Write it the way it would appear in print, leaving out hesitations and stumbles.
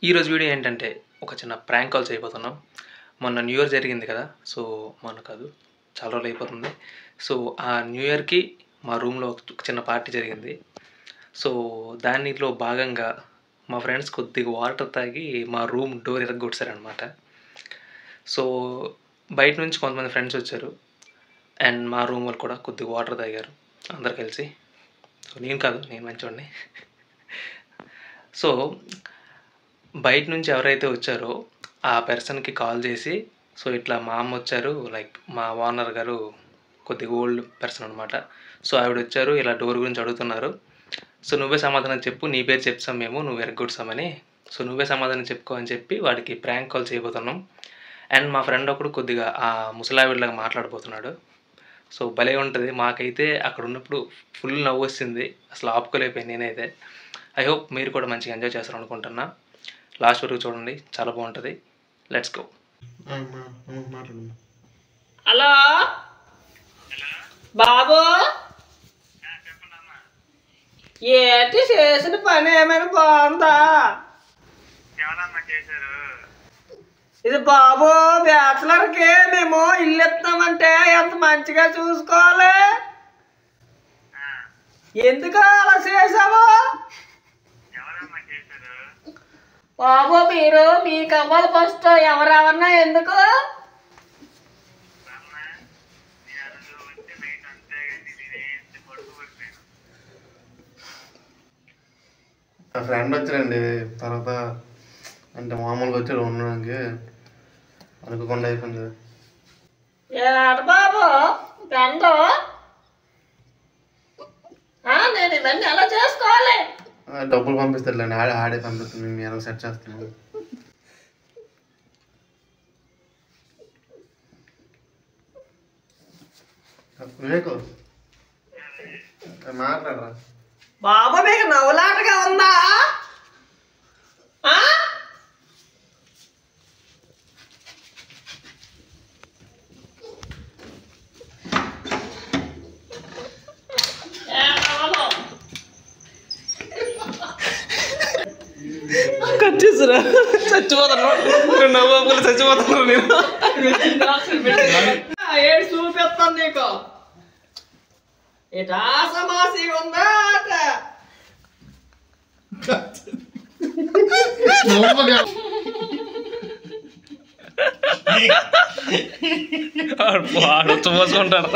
ఈరోజు వీడియో ఏంటంటే ఒక చిన్న ప్రాంక్ కాల్ చేయబోతున్నాం. మొన్న న్యూ ఇయర్ జరిగింది కదా. సో మొన్న కాదు, చాలా రోజులు అయిపోతుంది. సో ఆ న్యూ ఇయర్కి మా రూమ్లో ఒక చిన్న పార్టీ జరిగింది. సో దానిలో భాగంగా మా ఫ్రెండ్స్ కొద్దిగా వాటర్ తాగి మా రూమ్ డోర్ ఇరగ్గొట్టారనమాట. సో బయట నుంచి కొంతమంది ఫ్రెండ్స్ వచ్చారు అండ్ మా రూమ్ వాళ్ళు కూడా కొద్దిగా వాటర్ తాగారు అందరు కలిసి. సో నేను కాదు, నేను మంచివాడిని. సో బయట నుంచి ఎవరైతే వచ్చారో ఆ పర్సన్కి కాల్ చేసి, సో ఇట్లా మా అమ్మ వచ్చారు, లైక్ మా ఓనర్ గారు కొద్దిగా ఓల్డ్ పర్సన్ అనమాట. సో ఆవిడ వచ్చారు, ఇలా డోర్ గురించి అడుగుతున్నారు. సో నువ్వే సమాధానం చెప్పు, నీ పేరు చెప్తాం మేము, నువ్వు ఎరగొట్టామని. సో నువ్వే సమాధానం చెప్పుకో అని చెప్పి వాడికి ప్రాంక్ కాల్ చేయబోతున్నాం. అండ్ మా ఫ్రెండ్ ఒకడు కొద్దిగా ఆ ముసలావిడలాగా మాట్లాడబోతున్నాడు. సో భలే ఉంటుంది. మాకైతే అక్కడ ఉన్నప్పుడు ఫుల్ నవ్వు వచ్చింది, అసలు ఆపుకోలేకపోయాను నేనైతే. ఐ హోప్ మీరు కూడా మంచిగా ఎంజాయ్ చేస్తారు అనుకుంటున్నా. లాస్ట్ వరకు చూడండి, చాలా బాగుంటుంది. Let's go. హలో బాబు, ఏంటి చేసిన పని ఏమైనా బాగుందా? ఇది బాబు బ్యాచులర్కి మేము ఇల్లు ఇస్తామంటే ఎంత మంచిగా చూసుకోవాలి. ఎందుకు అలా చేసావు బాబు? మీరు మీకు అవ్వాలి ఫస్ట్, ఎవరెవరన్నా ఎందుకు? నా ఫ్రెండ్ వచ్చారండి, తర్వాత అంటే మామూలుగా వచ్చాడు ఉండడానికి, అనుకోకుండా అయిపోయింది. ఏడ బాబు ఫ్రెండ్, నేను ఇవన్నీ ఎలా చేసుకోవాలి? డబ్బులు పంపిస్తారులేండి, ఆడే పంపిస్తుంది, మేము ఎలా సెట్ చేస్తున్నాం. వివేకు మాట్లాడరా బాబు, మీకు నవ్వులాటగా ఉందా? కట్ చేసిరా, చచ్చిపోతాను, నవ్వు చచ్చిపోతాను నేను. ఏడు చూపిస్తాను నీకు. ఇటా సమాసి ఉందా? ఆడొచ్చు పోసుకుంటారు.